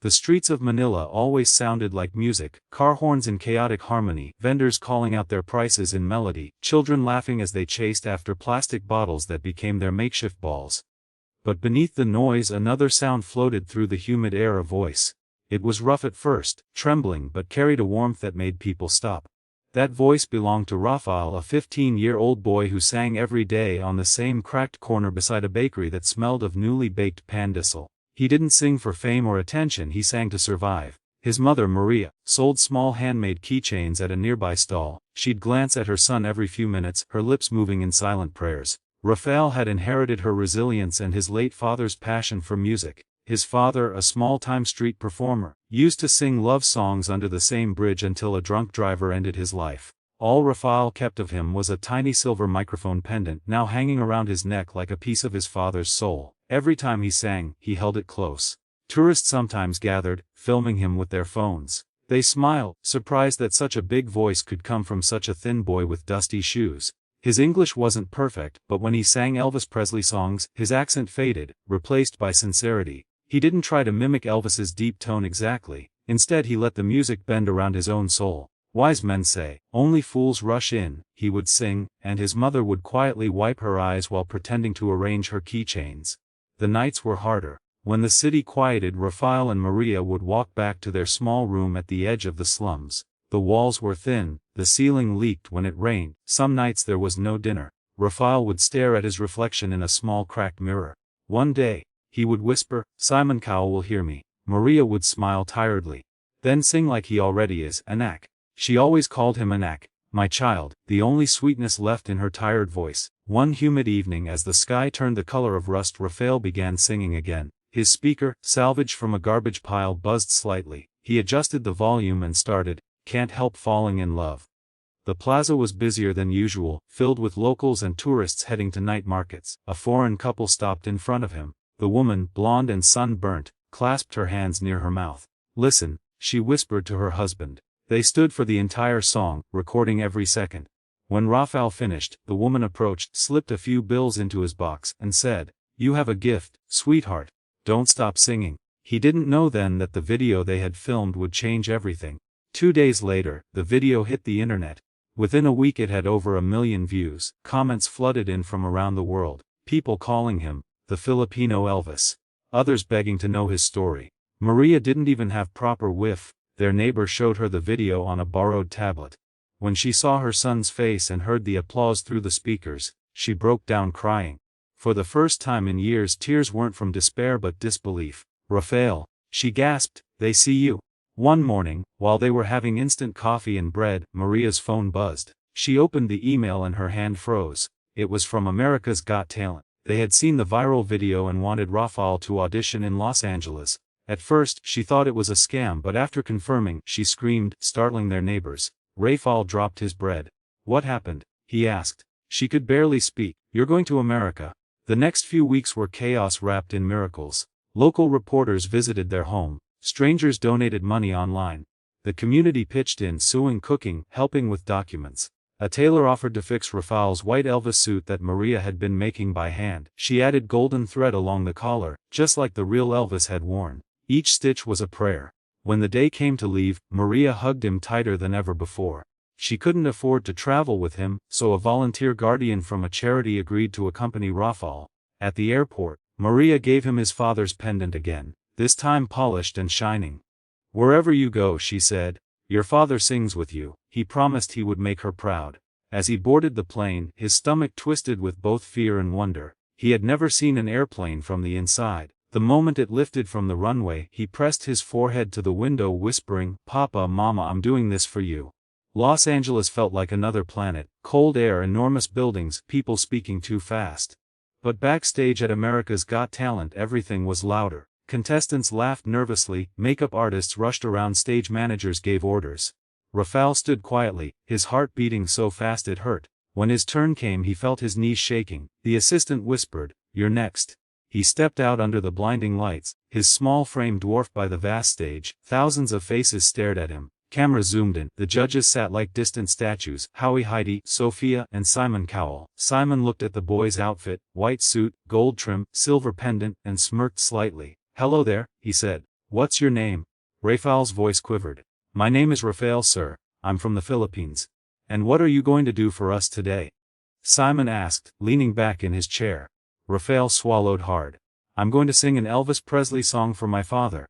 The streets of Manila always sounded like music, car horns in chaotic harmony, vendors calling out their prices in melody, children laughing as they chased after plastic bottles that became their makeshift balls. But beneath the noise another sound floated through the humid air, a voice. It was rough at first, trembling, but carried a warmth that made people stop. That voice belonged to Rafael, a 15-year-old boy who sang every day on the same cracked corner beside a bakery that smelled of newly baked pandesal. He didn't sing for fame or attention, he sang to survive. His mother, Maria, sold small handmade keychains at a nearby stall. She'd glance at her son every few minutes, her lips moving in silent prayers. Rafael had inherited her resilience and his late father's passion for music. His father, a small-time street performer, used to sing love songs under the same bridge until a drunk driver ended his life. All Rafael kept of him was a tiny silver microphone pendant now hanging around his neck like a piece of his father's soul. Every time he sang, he held it close. Tourists sometimes gathered, filming him with their phones. They smiled, surprised that such a big voice could come from such a thin boy with dusty shoes. His English wasn't perfect, but when he sang Elvis Presley songs, his accent faded, replaced by sincerity. He didn't try to mimic Elvis's deep tone exactly. Instead, he let the music bend around his own soul. Wise men say, "Only fools rush in," he would sing, and his mother would quietly wipe her eyes while pretending to arrange her keychains. The nights were harder. When the city quieted, Rafael and Maria would walk back to their small room at the edge of the slums. The walls were thin, the ceiling leaked when it rained. Some nights there was no dinner. Rafael would stare at his reflection in a small cracked mirror. One day, he would whisper, "Simon Cowell will hear me." Maria would smile tiredly. Then sing like he already is, "Anak." She always called him Anak, "my child," the only sweetness left in her tired voice. One humid evening, as the sky turned the color of rust, Rafael began singing again. His speaker, salvaged from a garbage pile, buzzed slightly. He adjusted the volume and started, "Can't Help Falling in Love." The plaza was busier than usual, filled with locals and tourists heading to night markets. A foreign couple stopped in front of him. The woman, blonde and sunburnt, clasped her hands near her mouth. "Listen," she whispered to her husband. They stood for the entire song, recording every second. When Rafael finished, the woman approached, slipped a few bills into his box, and said, "You have a gift, sweetheart. Don't stop singing." He didn't know then that the video they had filmed would change everything. 2 days later, the video hit the internet. Within a week it had over 1 million views. Comments flooded in from around the world. People calling him the Filipino Elvis. Others begging to know his story. Maria didn't even have proper Wi-Fi. Their neighbor showed her the video on a borrowed tablet. When she saw her son's face and heard the applause through the speakers, she broke down crying. For the first time in years, tears weren't from despair but disbelief. "Rafael," she gasped, "they see you." One morning, while they were having instant coffee and bread, Maria's phone buzzed. She opened the email and her hand froze. It was from America's Got Talent. They had seen the viral video and wanted Rafael to audition in Los Angeles. At first, she thought it was a scam, but after confirming, she screamed, startling their neighbors. Rafael dropped his bread. "What happened?" he asked. She could barely speak. "You're going to America." The next few weeks were chaos wrapped in miracles. Local reporters visited their home. Strangers donated money online. The community pitched in, sewing, cooking, helping with documents. A tailor offered to fix Rafael's white Elvis suit that Maria had been making by hand. She added golden thread along the collar, just like the real Elvis had worn. Each stitch was a prayer. When the day came to leave, Maria hugged him tighter than ever before. She couldn't afford to travel with him, so a volunteer guardian from a charity agreed to accompany Rafael. At the airport, Maria gave him his father's pendant again, this time polished and shining. "Wherever you go," she said, "your father sings with you." He promised he would make her proud. As he boarded the plane, his stomach twisted with both fear and wonder. He had never seen an airplane from the inside. The moment it lifted from the runway, he pressed his forehead to the window, whispering, "Papa, Mama, I'm doing this for you." Los Angeles felt like another planet. Cold air, enormous buildings, people speaking too fast. But backstage at America's Got Talent, everything was louder. Contestants laughed nervously, makeup artists rushed around, stage managers gave orders. Rafael stood quietly, his heart beating so fast it hurt. When his turn came, he felt his knees shaking. The assistant whispered, "You're next." He stepped out under the blinding lights, his small frame dwarfed by the vast stage. Thousands of faces stared at him. Camera zoomed in. The judges sat like distant statues: Howie, Heidi, Sophia, and Simon Cowell. Simon looked at the boy's outfit, white suit, gold trim, silver pendant, and smirked slightly. "Hello there," he said. What's your name? Rafael's voice quivered. My name is Rafael, sir. I'm from the Philippines. And what are you going to do for us today? Simon asked, leaning back in his chair. Rafael swallowed hard. I'm going to sing an Elvis Presley song for my father.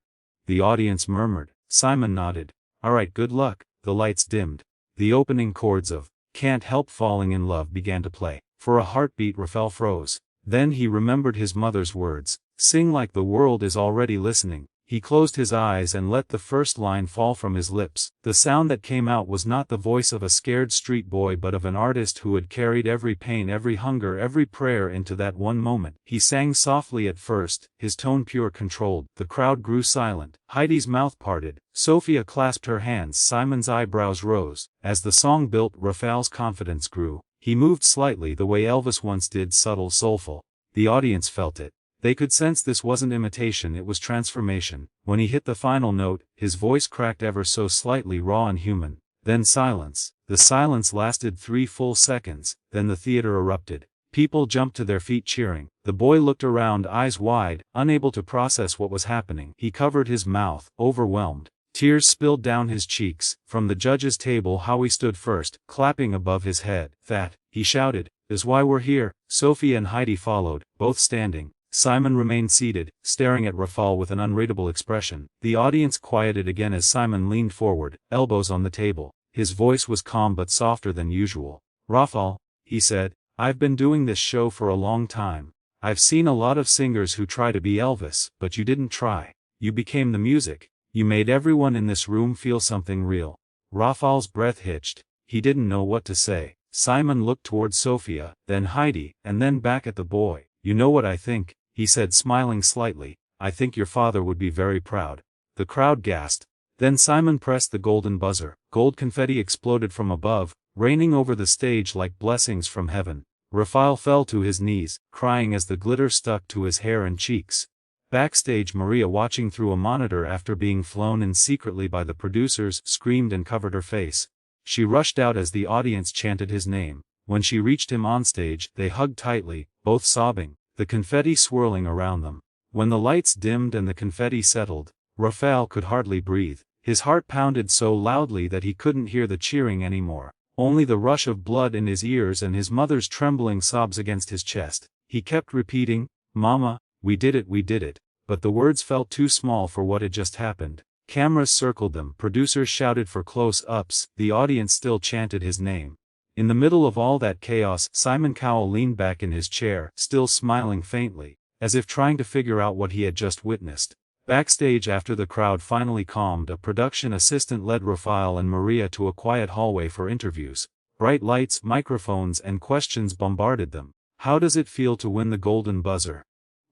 The audience murmured. Simon nodded. All right, good luck. The lights dimmed. The opening chords of Can't Help Falling in Love began to play. For a heartbeat, Rafael froze. Then he remembered his mother's words. Sing like the world is already listening. He closed his eyes and let the first line fall from his lips. The sound that came out was not the voice of a scared street boy but of an artist who had carried every pain, every hunger, every prayer into that one moment. He sang softly at first, his tone pure, controlled. The crowd grew silent. Heidi's mouth parted. Sophia clasped her hands. Simon's eyebrows rose. As the song built, Rafael's confidence grew. He moved slightly the way Elvis once did, subtle, soulful. The audience felt it. They could sense this wasn't imitation, it was transformation. When he hit the final note, his voice cracked ever so slightly, raw and human. Then silence. The silence lasted 3 full seconds, then the theater erupted. People jumped to their feet cheering. The boy looked around, eyes wide, unable to process what was happening. He covered his mouth, overwhelmed. Tears spilled down his cheeks. From the judges' table, Howie stood first, clapping above his head. That, he shouted, is why we're here. Sophia and Heidi followed, both standing. Simon remained seated, staring at Rafael with an unreadable expression. The audience quieted again as Simon leaned forward, elbows on the table. His voice was calm but softer than usual. Rafael, he said, I've been doing this show for a long time. I've seen a lot of singers who try to be Elvis, but you didn't try. You became the music. You made everyone in this room feel something real. Rafael's breath hitched. He didn't know what to say. Simon looked toward Sophia, then Heidi, and then back at the boy. You know what I think? He said, smiling slightly. I think your father would be very proud. The crowd gasped. Then Simon pressed the golden buzzer. Gold confetti exploded from above, raining over the stage like blessings from heaven. Rafael fell to his knees, crying as the glitter stuck to his hair and cheeks. Backstage, Maria, watching through a monitor after being flown in secretly by the producers, screamed and covered her face. She rushed out as the audience chanted his name. When she reached him onstage, they hugged tightly, both sobbing, the confetti swirling around them. When the lights dimmed and the confetti settled, Rafael could hardly breathe. His heart pounded so loudly that he couldn't hear the cheering anymore. Only the rush of blood in his ears and his mother's trembling sobs against his chest. He kept repeating, Mama, we did it, but the words felt too small for what had just happened. Cameras circled them, producers shouted for close-ups, the audience still chanted his name. In the middle of all that chaos, Simon Cowell leaned back in his chair, still smiling faintly, as if trying to figure out what he had just witnessed. Backstage, after the crowd finally calmed, a production assistant led Rafael and Maria to a quiet hallway for interviews. Bright lights, microphones, and questions bombarded them. How does it feel to win the golden buzzer?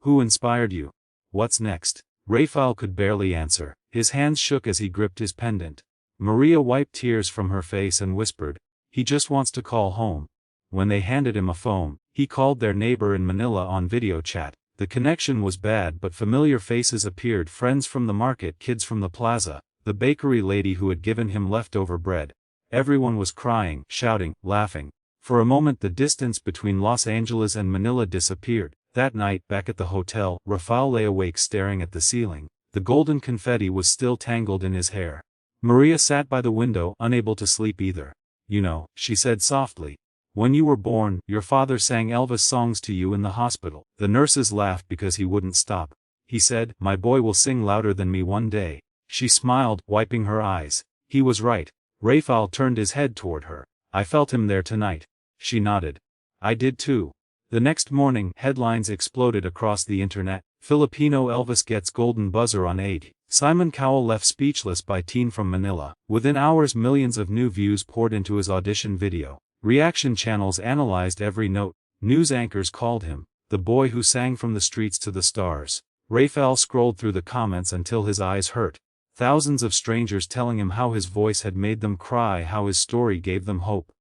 Who inspired you? What's next? Rafael could barely answer. His hands shook as he gripped his pendant. Maria wiped tears from her face and whispered, he just wants to call home. When they handed him a phone, he called their neighbor in Manila on video chat. The connection was bad, but familiar faces appeared, friends from the market, kids from the plaza, the bakery lady who had given him leftover bread. Everyone was crying, shouting, laughing. For a moment the distance between Los Angeles and Manila disappeared. That night, back at the hotel, Rafael lay awake staring at the ceiling. The golden confetti was still tangled in his hair. Maria sat by the window, unable to sleep either. You know, she said softly. When you were born, your father sang Elvis songs to you in the hospital. The nurses laughed because he wouldn't stop. He said, my boy will sing louder than me one day. She smiled, wiping her eyes. He was right. Rafael turned his head toward her. I felt him there tonight. She nodded. I did too. The next morning, headlines exploded across the internet. Filipino Elvis gets golden buzzer on 8. Simon Cowell left speechless by teen from Manila. Within hours, millions of new views poured into his audition video. Reaction channels analyzed every note. News anchors called him the boy who sang from the streets to the stars. Rafael scrolled through the comments until his eyes hurt. Thousands of strangers telling him how his voice had made them cry, how his story gave them hope.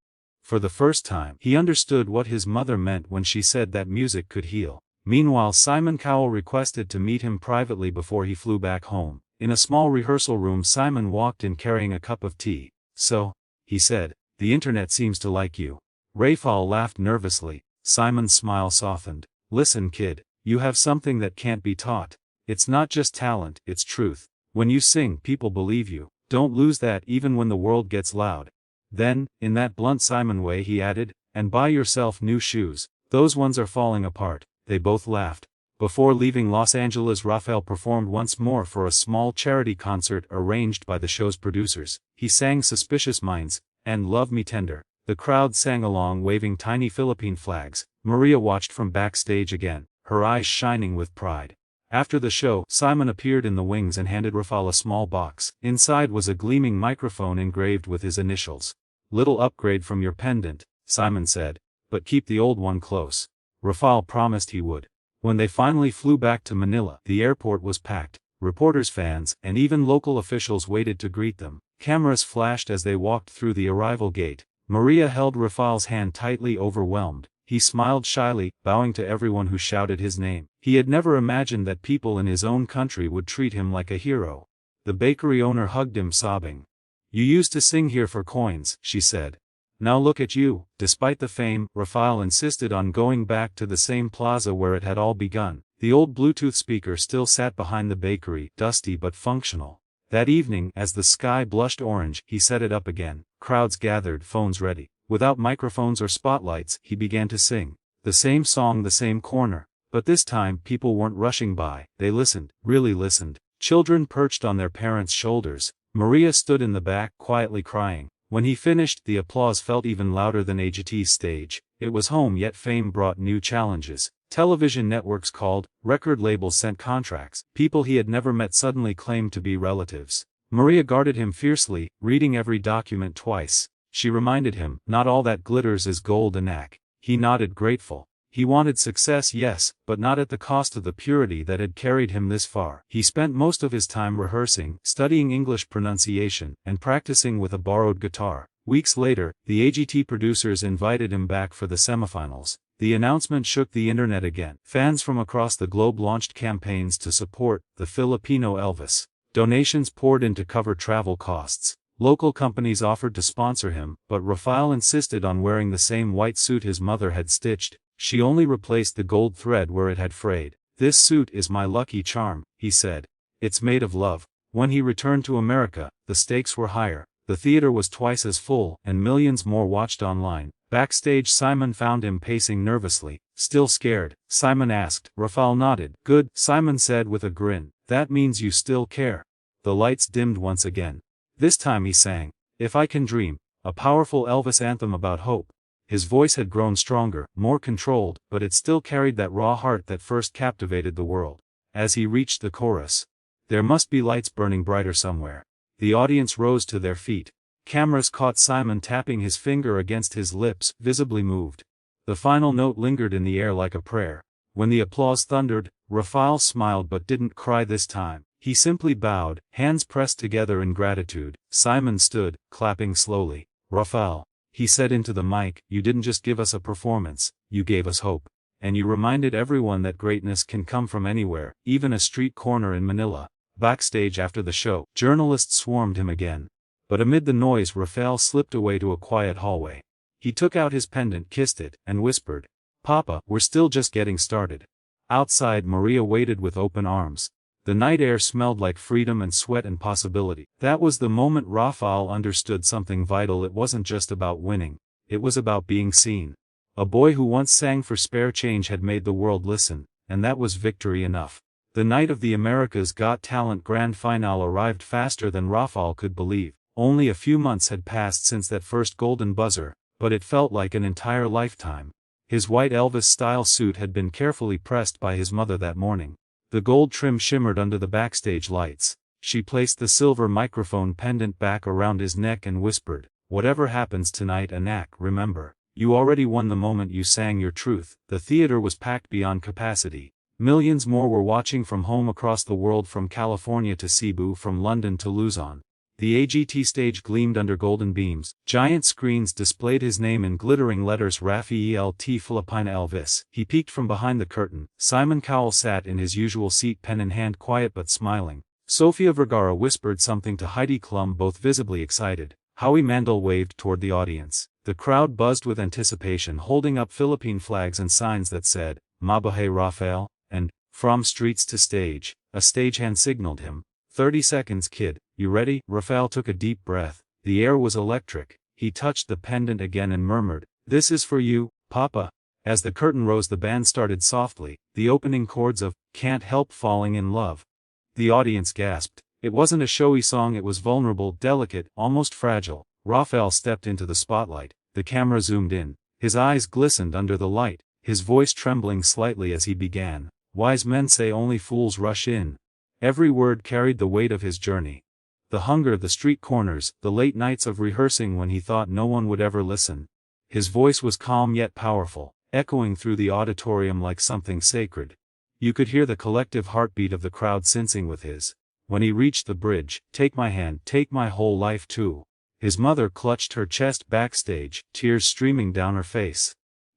For the first time, he understood what his mother meant when she said that music could heal. Meanwhile, Simon Cowell requested to meet him privately before he flew back home. In a small rehearsal room, Simon walked in carrying a cup of tea. So, he said, the internet seems to like you. Rafael laughed nervously. Simon's smile softened. Listen, kid, you have something that can't be taught. It's not just talent, it's truth. When you sing, people believe you. Don't lose that even when the world gets loud. Then, in that blunt Simon way, he added, and buy yourself new shoes. Those ones are falling apart. They both laughed. Before leaving Los Angeles, Rafael performed once more for a small charity concert arranged by the show's producers. He sang Suspicious Minds and Love Me Tender. The crowd sang along, waving tiny Philippine flags. Maria watched from backstage again, her eyes shining with pride. After the show, Simon appeared in the wings and handed Rafael a small box. Inside was a gleaming microphone engraved with his initials. Little upgrade from your pendant, Simon said, but keep the old one close. Rafael promised he would. When they finally flew back to Manila, the airport was packed. Reporters, fans, and even local officials waited to greet them. Cameras flashed as they walked through the arrival gate. Maria held Rafael's hand tightly, overwhelmed. He smiled shyly, bowing to everyone who shouted his name. He had never imagined that people in his own country would treat him like a hero. The bakery owner hugged him, sobbing. You used to sing here for coins, she said. Now look at you. Despite the fame, Rafael insisted on going back to the same plaza where it had all begun. The old Bluetooth speaker still sat behind the bakery, dusty but functional. That evening, as the sky blushed orange, he set it up again. Crowds gathered, phones ready. Without microphones or spotlights, he began to sing. The same song, the same corner. But this time, people weren't rushing by. They listened, really listened. Children perched on their parents' shoulders. Maria stood in the back, quietly crying. When he finished, the applause felt even louder than AGT's stage. It was home, yet fame brought new challenges. Television networks called, record labels sent contracts. People he had never met suddenly claimed to be relatives. Maria guarded him fiercely, reading every document twice. She reminded him, not all that glitters is gold, Anak. He nodded, grateful. He wanted success, yes, but not at the cost of the purity that had carried him this far. He spent most of his time rehearsing, studying English pronunciation, and practicing with a borrowed guitar. Weeks later, the AGT producers invited him back for the semifinals. The announcement shook the internet again. Fans from across the globe launched campaigns to support the Filipino Elvis. Donations poured in to cover travel costs. Local companies offered to sponsor him, but Rafael insisted on wearing the same white suit his mother had stitched. She only replaced the gold thread where it had frayed. This suit is my lucky charm, he said. It's made of love. When he returned to America, the stakes were higher. The theater was twice as full, and millions more watched online. Backstage, Simon found him pacing nervously. Still scared? Simon asked. Rafael nodded. Good, Simon said with a grin. That means you still care. The lights dimmed once again. This time he sang, If I Can Dream, a powerful Elvis anthem about hope. His voice had grown stronger, more controlled, but it still carried that raw heart that first captivated the world. As he reached the chorus, there must be lights burning brighter somewhere. The audience rose to their feet. Cameras caught Simon tapping his finger against his lips, visibly moved. The final note lingered in the air like a prayer. When the applause thundered, Rafael smiled but didn't cry this time. He simply bowed, hands pressed together in gratitude. Simon stood, clapping slowly. Rafael, he said into the mic, you didn't just give us a performance, you gave us hope. And you reminded everyone that greatness can come from anywhere, even a street corner in Manila. Backstage after the show, journalists swarmed him again. But amid the noise, Rafael slipped away to a quiet hallway. He took out his pendant, kissed it, and whispered, Papa, we're still just getting started. Outside, Maria waited with open arms. The night air smelled like freedom and sweat and possibility. That was the moment Rafael understood something vital. It wasn't just about winning. It was about being seen. A boy who once sang for spare change had made the world listen, and that was victory enough. The night of the America's Got Talent Grand Finale arrived faster than Rafael could believe. Only a few months had passed since that first golden buzzer, but it felt like an entire lifetime. His white Elvis-style suit had been carefully pressed by his mother that morning. The gold trim shimmered under the backstage lights. She placed the silver microphone pendant back around his neck and whispered, Whatever happens tonight, Anak, remember, you already won the moment you sang your truth. The theater was packed beyond capacity. Millions more were watching from home across the world, from California to Cebu, from London to Luzon. The AGT stage gleamed under golden beams. Giant screens displayed his name in glittering letters, Rafael T. Filipino Elvis. He peeked from behind the curtain. Simon Cowell sat in his usual seat, pen in hand, quiet but smiling. Sofia Vergara whispered something to Heidi Klum, both visibly excited. Howie Mandel waved toward the audience. The crowd buzzed with anticipation, holding up Philippine flags and signs that said, Mabuhay Rafael, and, from streets to stage, a stagehand signaled him. 30 seconds, kid. You ready? Rafael took a deep breath. The air was electric. He touched the pendant again and murmured, "This is for you, Papa." As the curtain rose, the band started softly, the opening chords of Can't Help Falling in Love. The audience gasped. It wasn't a showy song, it was vulnerable, delicate, almost fragile. Rafael stepped into the spotlight. The camera zoomed in. His eyes glistened under the light, his voice trembling slightly as he began. Wise men say only fools rush in. Every word carried the weight of his journey. The hunger, the street corners, the late nights of rehearsing when he thought no one would ever listen. His voice was calm yet powerful, echoing through the auditorium like something sacred. You could hear the collective heartbeat of the crowd syncing with his. When he reached the bridge, "Take my hand, take my whole life too." His mother clutched her chest backstage, tears streaming down her face.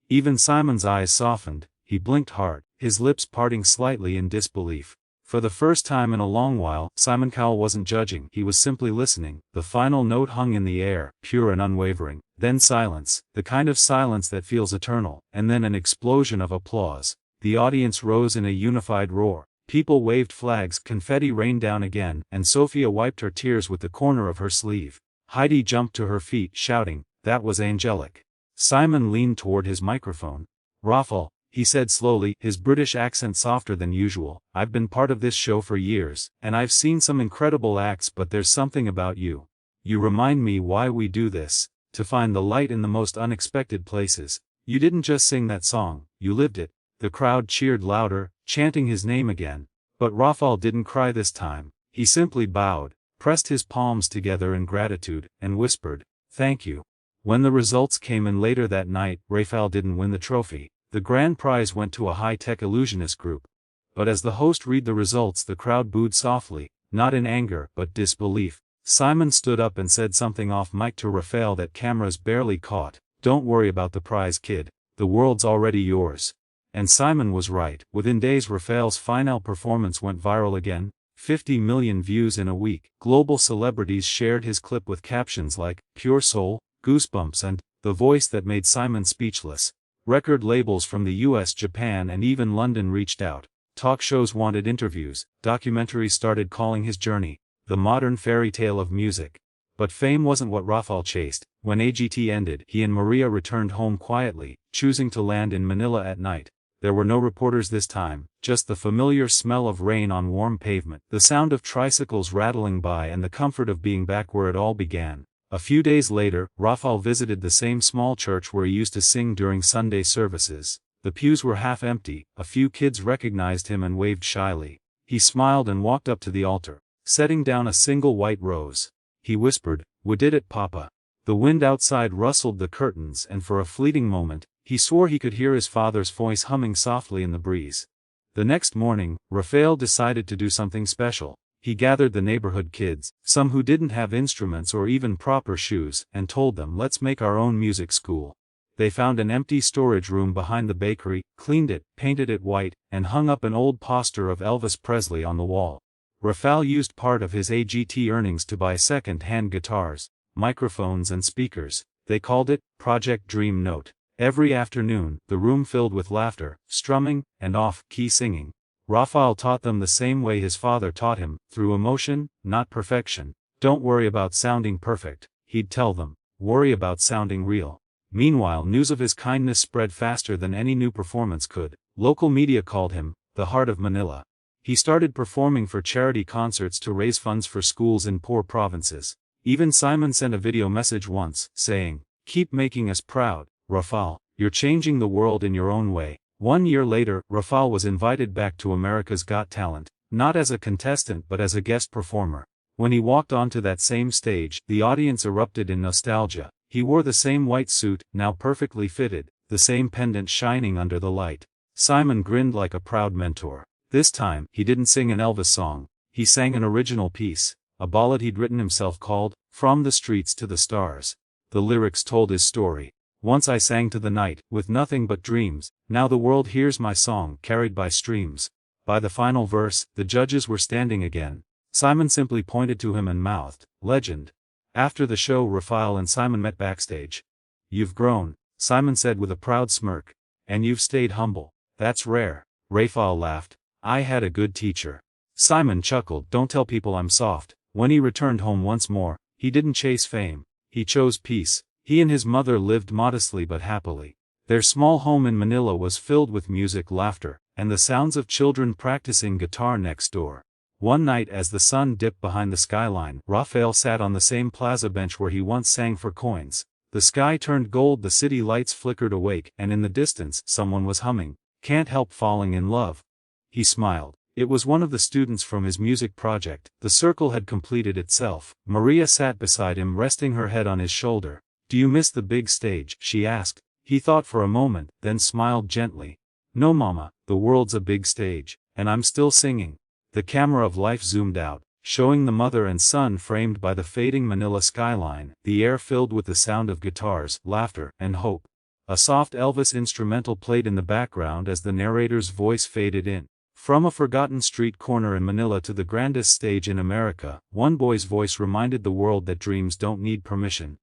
Even Simon's eyes softened, he blinked hard, his lips parting slightly in disbelief. For the first time in a long while, Simon Cowell wasn't judging, he was simply listening. The final note hung in the air, pure and unwavering. Then silence, the kind of silence that feels eternal, and then an explosion of applause. The audience rose in a unified roar. People waved flags, confetti rained down again, and Sophia wiped her tears with the corner of her sleeve. Heidi jumped to her feet, shouting, "That was angelic." Simon leaned toward his microphone. "Rafael," he said slowly, his British accent softer than usual, "I've been part of this show for years, and I've seen some incredible acts, but there's something about you. You remind me why we do this, to find the light in the most unexpected places. You didn't just sing that song, you lived it." The crowd cheered louder, chanting his name again. But Rafael didn't cry this time. He simply bowed, pressed his palms together in gratitude, and whispered, "Thank you." When the results came in later that night, Rafael didn't win the trophy. The grand prize went to a high-tech illusionist group. But as the host read the results, the crowd booed softly, not in anger, but disbelief. Simon stood up and said something off mic to Rafael that cameras barely caught. "Don't worry about the prize, kid. The world's already yours." And Simon was right. Within days, Rafael's final performance went viral again. 50 million views in a week. Global celebrities shared his clip with captions like, "Pure soul," "Goosebumps," and "The voice that made Simon speechless." Record labels from the US, Japan, and even London reached out. Talk shows wanted interviews. Documentaries started calling his journey the modern fairy tale of music. But fame wasn't what Rafael chased. When AGT ended, he and Maria returned home quietly, choosing to land in Manila at night. There were no reporters this time, just the familiar smell of rain on warm pavement, the sound of tricycles rattling by, and the comfort of being back where it all began. A few days later, Rafael visited the same small church where he used to sing during Sunday services. The pews were half empty, a few kids recognized him and waved shyly. He smiled and walked up to the altar, setting down a single white rose. He whispered, "We did it, Papa." The wind outside rustled the curtains, and for a fleeting moment, he swore he could hear his father's voice humming softly in the breeze. The next morning, Rafael decided to do something special. He gathered the neighborhood kids, some who didn't have instruments or even proper shoes, and told them, "Let's make our own music school." They found an empty storage room behind the bakery, cleaned it, painted it white, and hung up an old poster of Elvis Presley on the wall. Rafael used part of his AGT earnings to buy second-hand guitars, microphones and speakers. They called it Project Dream Note. Every afternoon, the room filled with laughter, strumming, and off-key singing. Rafael taught them the same way his father taught him, through emotion, not perfection. "Don't worry about sounding perfect," he'd tell them. "Worry about sounding real." Meanwhile, news of his kindness spread faster than any new performance could. Local media called him the Heart of Manila. He started performing for charity concerts to raise funds for schools in poor provinces. Even Simon sent a video message once, saying, "Keep making us proud, Rafael. You're changing the world in your own way." 1 year later, Rafael was invited back to America's Got Talent, not as a contestant but as a guest performer. When he walked onto that same stage, the audience erupted in nostalgia. He wore the same white suit, now perfectly fitted, the same pendant shining under the light. Simon grinned like a proud mentor. This time, he didn't sing an Elvis song. He sang an original piece, a ballad he'd written himself called, "From the Streets to the Stars." The lyrics told his story. "Once I sang to the night, with nothing but dreams. Now the world hears my song, carried by streams." By the final verse, the judges were standing again. Simon simply pointed to him and mouthed, "Legend." After the show, Rafael and Simon met backstage. "You've grown," Simon said with a proud smirk. "And you've stayed humble. That's rare." Rafael laughed. "I had a good teacher." Simon chuckled. Don't tell people I'm soft. When he returned home once more, he didn't chase fame. He chose peace. He and his mother lived modestly but happily. Their small home in Manila was filled with music, laughter, and the sounds of children practicing guitar next door. One night as the sun dipped behind the skyline, Rafael sat on the same plaza bench where he once sang for coins. The sky turned gold, the city lights flickered awake, and in the distance, someone was humming, "Can't Help Falling in Love." He smiled. It was one of the students from his music project. The circle had completed itself. Maria sat beside him, resting her head on his shoulder. "Do you miss the big stage?" she asked. He thought for a moment, then smiled gently. "No, Mama, the world's a big stage, and I'm still singing." The camera of life zoomed out, showing the mother and son framed by the fading Manila skyline, the air filled with the sound of guitars, laughter, and hope. A soft Elvis instrumental played in the background as the narrator's voice faded in. From a forgotten street corner in Manila to the grandest stage in America, one boy's voice reminded the world that dreams don't need permission.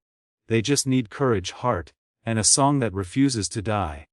They just need courage, heart, and a song that refuses to die.